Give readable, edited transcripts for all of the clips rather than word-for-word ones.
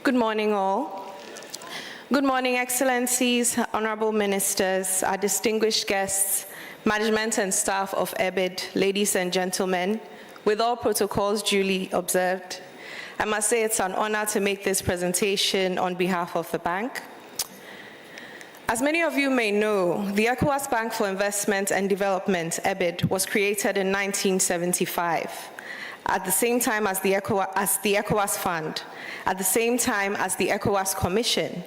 Good morning, all. Good morning, Excellencies, Honorable Ministers, our distinguished guests, management and staff of EBID, ladies and gentlemen, with all protocols duly observed. I must say it's an honor to make this presentation on behalf of the bank. As many of you may know, the ECOWAS Bank for Investment and Development, EBID, was created in 1975, at the same time as the ECOWAS Fund, at the same time as the ECOWAS Commission.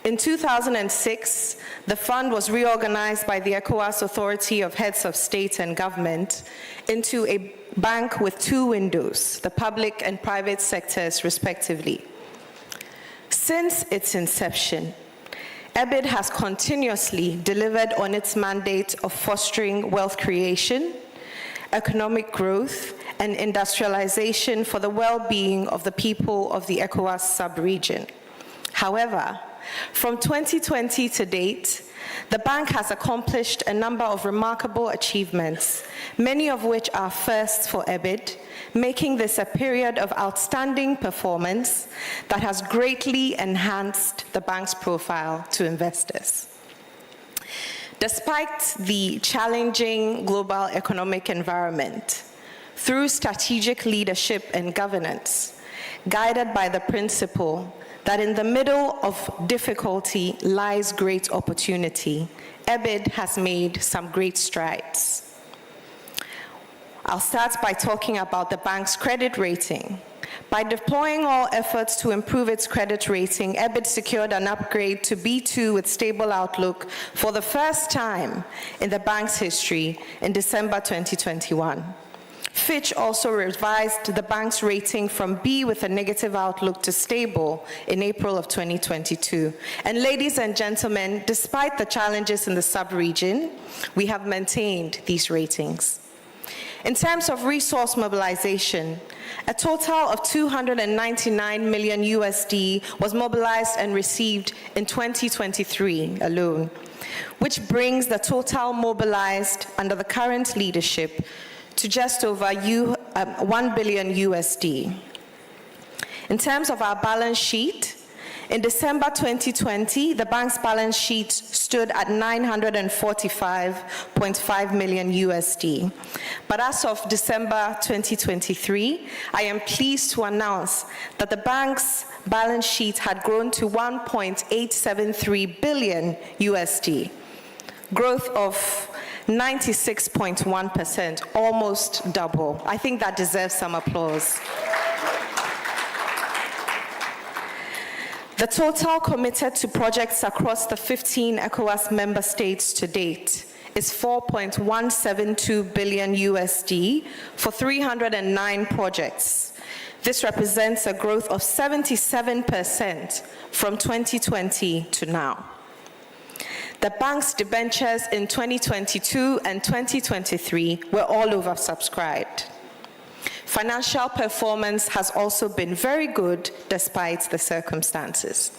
In 2006, the fund was reorganized by the ECOWAS Authority of Heads of State and Government into a bank with two windows, the public and private sectors respectively. Since its inception, EBID has continuously delivered on its mandate of fostering wealth creation, economic growth, and industrialization for the well-being of the people of the ECOWAS sub-region. However, from 2020 to date, the bank has accomplished a number of remarkable achievements, many of which are firsts for EBID, making this a period of outstanding performance that has greatly enhanced the bank's profile to investors. Despite the challenging global economic environment, through strategic leadership and governance, guided by the principle that in the middle of difficulty lies great opportunity, EBID has made some great strides. I'll start by talking about the bank's credit rating. By deploying all efforts to improve its credit rating, EBID secured an upgrade to B2 with stable outlook for the first time in the bank's history in December 2021. Fitch also revised the bank's rating from B with a negative outlook to stable in April of 2022. And ladies and gentlemen, despite the challenges in the sub-region, we have maintained these ratings. In terms of resource mobilization, a total of $299 million USD was mobilized and received in 2023 alone, which brings the total mobilized under the current leadership to just over $1 billion USD. In terms of our balance sheet, in December 2020, the bank's balance sheet stood at $945.5 million USD. But as of December 2023, I am pleased to announce that the bank's balance sheet had grown to $1.873 billion USD, growth of 96.1%, almost double. I think that deserves some applause. The total committed to projects across the 15 ECOWAS member states to date is $4.172 billion USD for 309 projects. This represents a growth of 77% from 2020 to now. The bank's debentures in 2022 and 2023 were all oversubscribed. Financial performance has also been very good despite the circumstances.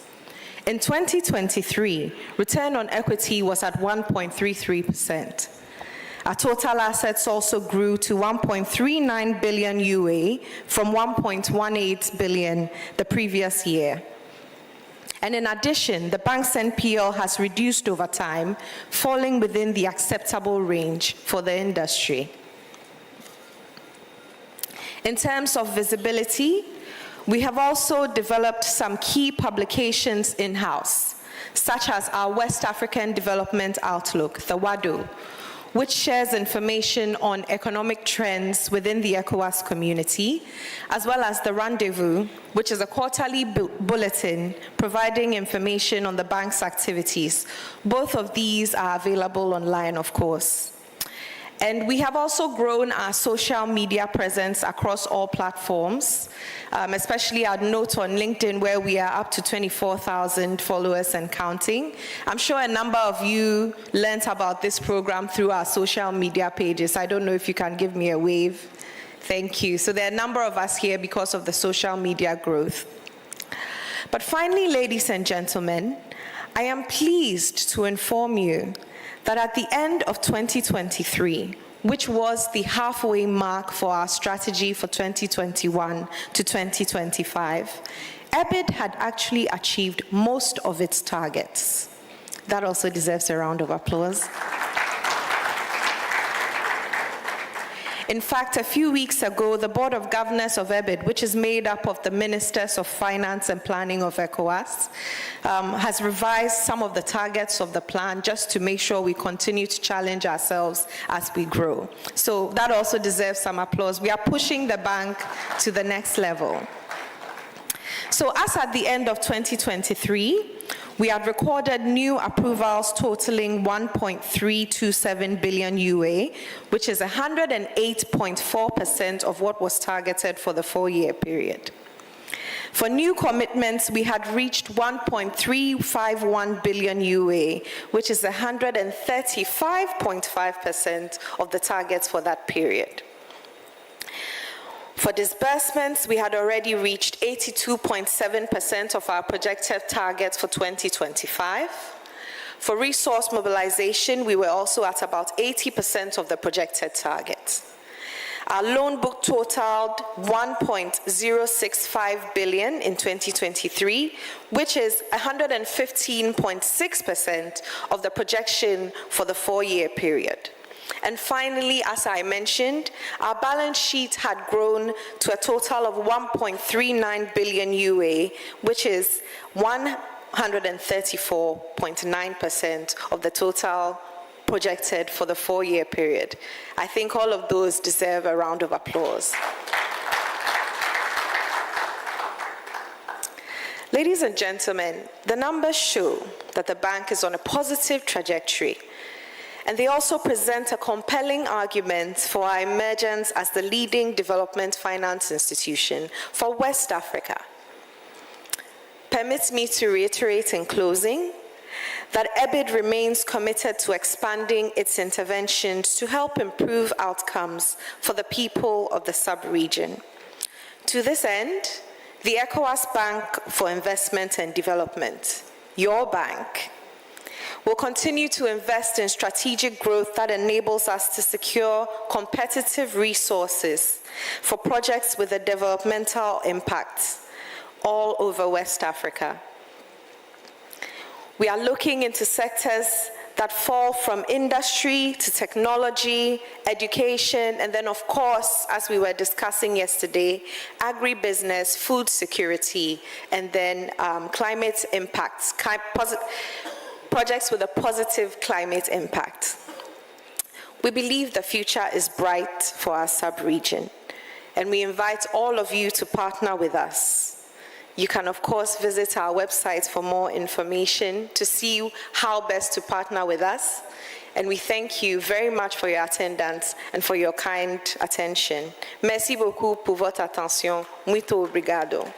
In 2023, return on equity was at 1.33%. Our total assets also grew to 1.39 billion UA from 1.18 billion the previous year. And in addition, the bank's NPL has reduced over time, falling within the acceptable range for the industry. In terms of visibility, we have also developed some key publications in-house, such as our West African Development Outlook, the WADO, which shares information on economic trends within the ECOWAS community, as well as the Rendezvous, which is a quarterly bulletin providing information on the bank's activities. Both of these are available online, of course. And we have also grown our social media presence across all platforms, especially our note on LinkedIn, where we are up to 24,000 followers and counting. I'm sure a number of you learned about this program through our social media pages. I don't know if you can give me a wave. Thank you. So there are a number of us here because of the social media growth. But finally, ladies and gentlemen, I am pleased to inform you that at the end of 2023, which was the halfway mark for our strategy for 2021 to 2025, EBID had actually achieved most of its targets. That also deserves a round of applause. In fact, a few weeks ago, the Board of Governors of EBID, which is made up of the Ministers of Finance and Planning of ECOWAS, has revised some of the targets of the plan just to make sure we continue to challenge ourselves as we grow. So that also deserves some applause. We are pushing the bank to the next level. So as at the end of 2023, we had recorded new approvals totaling 1.327 billion UA, which is 108.4% of what was targeted for the 4-year period. For new commitments, we had reached 1.351 billion UA, which is 135.5% of the targets for that period. For disbursements, we had already reached 82.7% of our projected targets for 2025. For resource mobilization, we were also at about 80% of the projected target. Our loan book totaled 1.065 billion in 2023, which is 115.6% of the projection for the 4-year period. And finally, as I mentioned, our balance sheet had grown to a total of 1.39 billion UA, which is 134.9% of the total projected for the 4-year period. I think all of those deserve a round of applause. Ladies and gentlemen, the numbers show that the bank is on a positive trajectory, and they also present a compelling argument for our emergence as the leading development finance institution for West Africa. Permit me to reiterate in closing that EBID remains committed to expanding its interventions to help improve outcomes for the people of the sub-region. To this end, the ECOWAS Bank for Investment and Development, your bank, will continue to invest in strategic growth that enables us to secure competitive resources for projects with a developmental impact all over West Africa. We are looking into sectors that fall from industry to technology, education, and then, of course, as we were discussing yesterday, agribusiness, food security, and then climate impacts, projects with a positive climate impact. We believe the future is bright for our sub-region, and we invite all of you to partner with us. You can, of course, visit our website for more information to see how best to partner with us. And we thank you very much for your attendance and for your kind attention. Merci beaucoup pour votre attention. Muito obrigado.